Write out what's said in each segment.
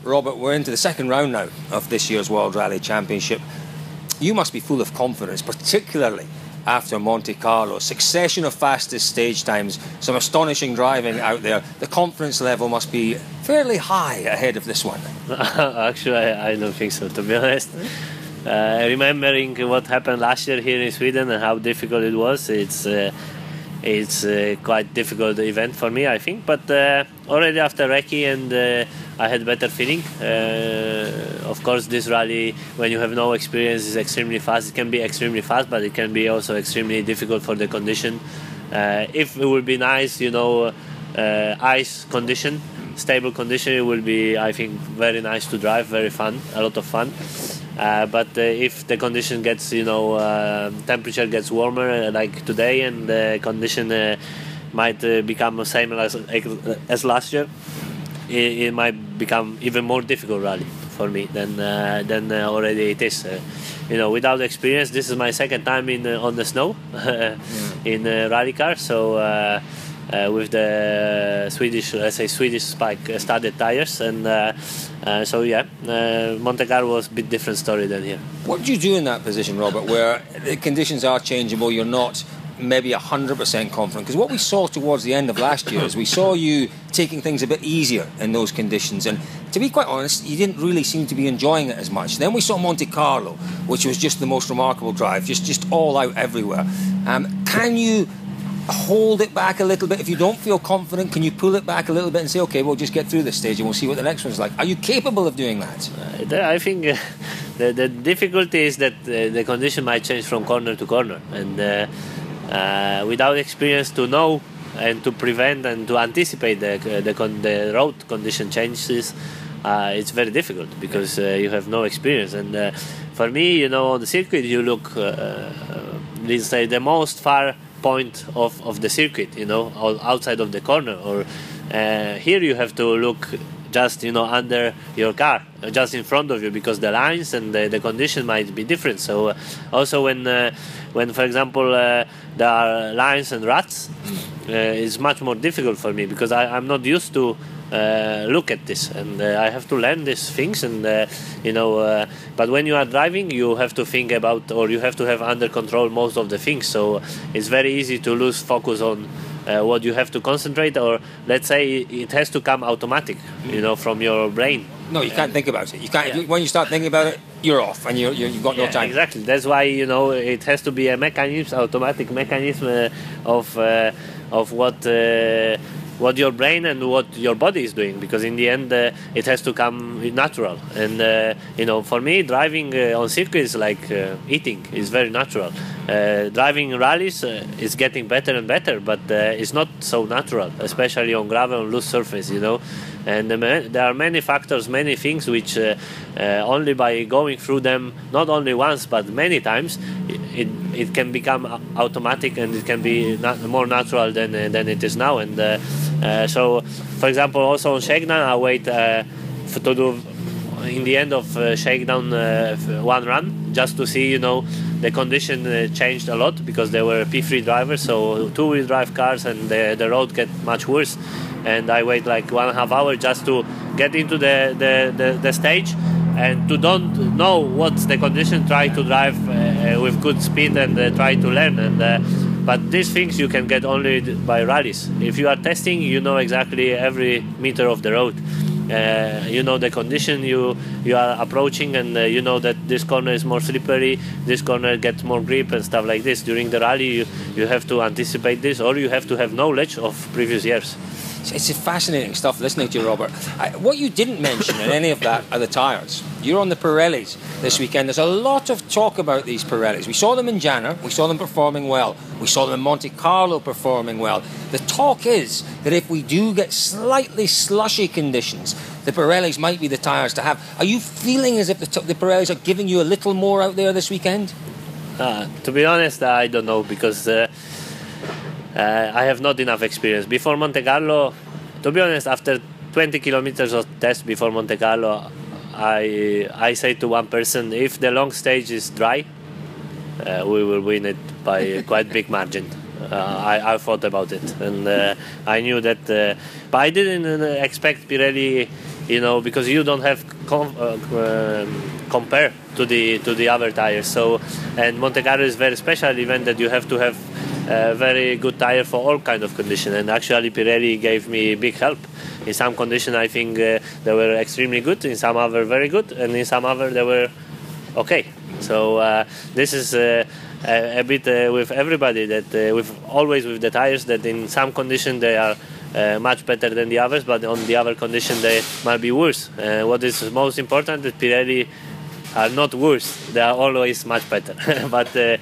Robert, we're into the second round now of this year's World Rally Championship. You must be full of confidence, particularly after Monte Carlo. Succession of fastest stage times, some astonishing driving out there. The confidence level must be fairly high ahead of this one. Actually, I don't think so, to be honest. Remembering what happened last year here in Sweden and how difficult it was, it's quite difficult event for me, I think. But already after Recce and I had better feeling. Of course, this rally, when you have no experience, is extremely fast. It can be extremely fast, but it can be also extremely difficult for the condition. If it would be nice, you know, ice condition, stable condition, it will be, I think, very nice to drive, very fun, a lot of fun. But if the condition gets, you know, temperature gets warmer like today, and the condition might become the same as last year, it might become even more difficult rally for me than already it is. You know, without experience, this is my second time on the snow in a rally car. So with the Swedish, let's say Swedish spike studded tires, and so yeah, Monte Carlo was a bit different story than here. What do you do in that position, Robert, where the conditions are changeable? You're not maybe 100% confident, because what we saw towards the end of last year is we saw you taking things a bit easier in those conditions, and to be quite honest, you didn't really seem to be enjoying it as much. Then we saw Monte Carlo, which was just the most remarkable drive, just all out everywhere. Can you hold it back a little bit? If you don't feel confident, can you pull it back a little bit and say, okay, we'll just get through this stage and we'll see what the next one's like? Are you capable of doing that? I think the difficulty is that the condition might change from corner to corner, and without experience to know and to prevent and to anticipate the road condition changes, it's very difficult, because you have no experience. And for me, you know, on the circuit you look, let's say, the most far point of the circuit, you know, outside of the corner, or here you have to look just, you know, under your car, just in front of you, because the lines and the condition might be different. So also when for example there are lines and ruts, it's much more difficult for me, because I'm not used to look at this, and I have to learn these things, and you know, but when you are driving, you have to think about, or you have to have under control most of the things, so it's very easy to lose focus on what you have to concentrate, or let's say it has to come automatic, you know, from your brain. No, you can't think about it. You can't. Yeah. When you start thinking about it, you're off, and you've got no time. Exactly. That's why, you know, it has to be a mechanism, automatic mechanism of what your brain and what your body is doing, because in the end it has to come natural. And you know, for me, driving on circuit is like eating. It's very natural. Driving rallies is getting better and better, but it's not so natural, especially on gravel and loose surface, you know. And there are many factors, many things which only by going through them, not only once but many times, it can become automatic, and it can be more natural than it is now. And so, for example, also on shakedown, I wait to do in the end of shakedown one run, just to see, you know, the condition changed a lot, because there were P3 drivers, so two-wheel drive cars, and the road get much worse. And I wait like 1.5 hours just to get into the stage, and to don't know what's the condition, try to drive with good speed, and try to learn. And but these things you can get only by rallies. If you are testing, you know exactly every meter of the road. You know the condition you are approaching, and you know that this corner is more slippery, this corner gets more grip and stuff like this. During the rally, you have to anticipate this, or you have to have knowledge of previous years. It's fascinating stuff listening to you, Robert. What you didn't mention in any of that are the tyres. You're on the Pirellis this weekend. There's a lot of talk about these Pirellis. We saw them in Jana, we saw them performing well, we saw them in Monte Carlo performing well. The talk is that if we do get slightly slushy conditions, the Pirellis might be the tyres to have. Are you feeling as if the Pirellis are giving you a little more out there this weekend? To be honest, I don't know, because I have not enough experience. Before Monte Carlo, to be honest, after 20 kilometers of test before Monte Carlo, I say to one person, if the long stage is dry, we will win it by a quite big margin. I thought about it, and I knew that, but I didn't expect Pirelli because you don't have compare to the other tires. So, and Monte Carlo is very special event that you have to have a very good tire for all kind of condition. And actually, Pirelli gave me big help. In some condition, I think they were extremely good. In some other, very good, and in some other, they were okay. So this is a bit with everybody that always with the tires that in some condition they are much better than the others, but on the other condition they might be worse. What is most important that Pirelli are not worse; they are always much better. But to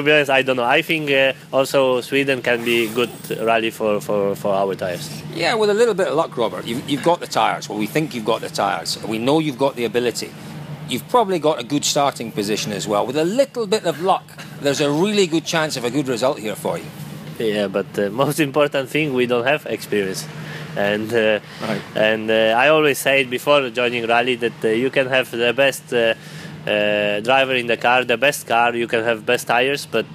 be honest, I don't know. I think also Sweden can be good rally for our tires. Yeah, with a little bit of luck, Robert, you've got the tires. Well, we think you've got the tires. We know you've got the ability. You've probably got a good starting position as well. With a little bit of luck, there's a really good chance of a good result here for you. Yeah, but the most important thing, we don't have experience. And I always say it before joining rally that you can have the best driver in the car, the best car, you can have best tires, but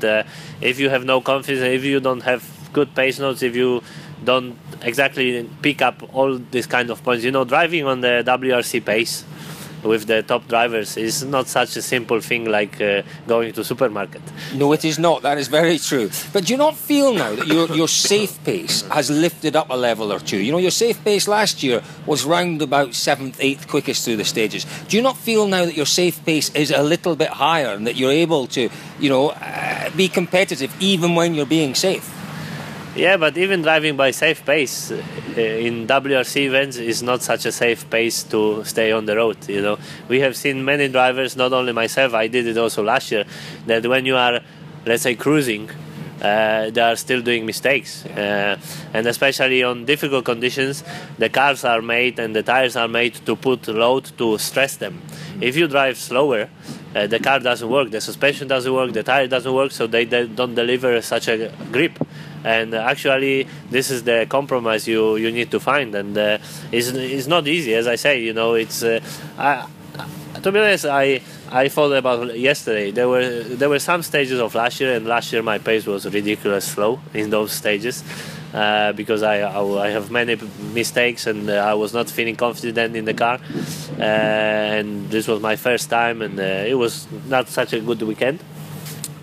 if you have no confidence, if you don't have good pace notes, if you don't exactly pick up all these kind of points, driving on the WRC pace with the top drivers is not such a simple thing like going to supermarket. No, it is not. That is very true. But do you not feel now that your safe pace has lifted up a level or two? Your safe pace last year was round about 7th, 8th quickest through the stages. Do you not feel now that your safe pace is a little bit higher and that you're able to, be competitive even when you're being safe? Yeah, but even driving by safe pace in WRC events is not such a safe pace to stay on the road. We have seen many drivers, not only myself, I did it also last year, that when you are, let's say, cruising, they are still doing mistakes. And especially on difficult conditions, the cars are made and the tires are made to put load to stress them. If you drive slower, the car doesn't work, the suspension doesn't work, the tire doesn't work, so they don't deliver such a grip. And actually, this is the compromise you need to find, and it's not easy, as I say. It's to be honest, I thought about yesterday. There were some stages of last year, and last year my pace was ridiculous slow in those stages because I have many mistakes and I was not feeling confident in the car. And this was my first time, and it was not such a good weekend.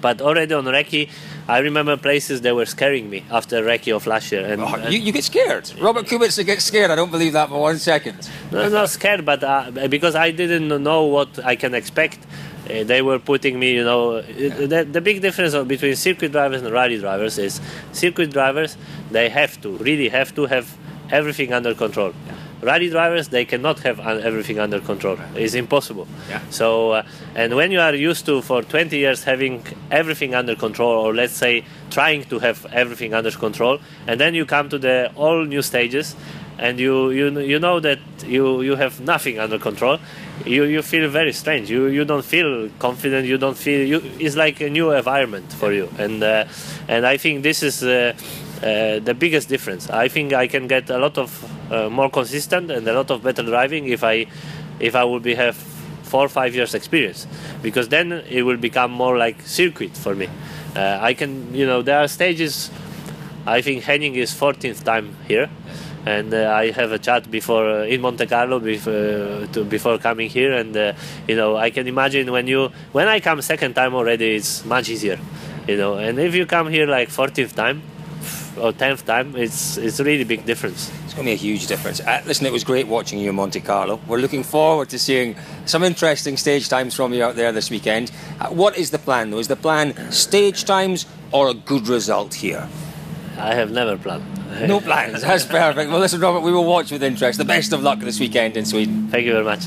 But already on recce, I remember places that were scaring me after recce of last year. And you get scared? Robert Kubica gets scared. I don't believe that for 1 second. No, not scared, but because I didn't know what I can expect. They were putting me, the big difference between circuit drivers and rally drivers is circuit drivers, they really have to have everything under control. Rally drivers, they cannot have everything under control. It's impossible. Yeah. So, and when you are used to for 20 years having everything under control, or let's say trying to have everything under control, and then you come to the all new stages, and you know that you have nothing under control, you feel very strange. You don't feel confident. You don't feel. It's like a new environment for you, and I think this is the biggest difference. I think I can get a lot of more consistent and a lot of better driving if I would have 4 or 5 years experience, because then it will become more like circuit for me. I can, there are stages. I think Henning is 14th time here, and I have a chat before in Monte Carlo before coming here, and I can imagine when I come second time already, it's much easier, and if you come here like 14th time or 10th time, it's a really big difference. It's going to be a huge difference. Listen, it was great watching you in Monte Carlo. We're looking forward to seeing some interesting stage times from you out there this weekend. What is the plan, though? Is the plan stage times or a good result here? I have never planned. No plans. That's perfect. Well, listen, Robert, we will watch with interest. The best of luck this weekend in Sweden. Thank you very much.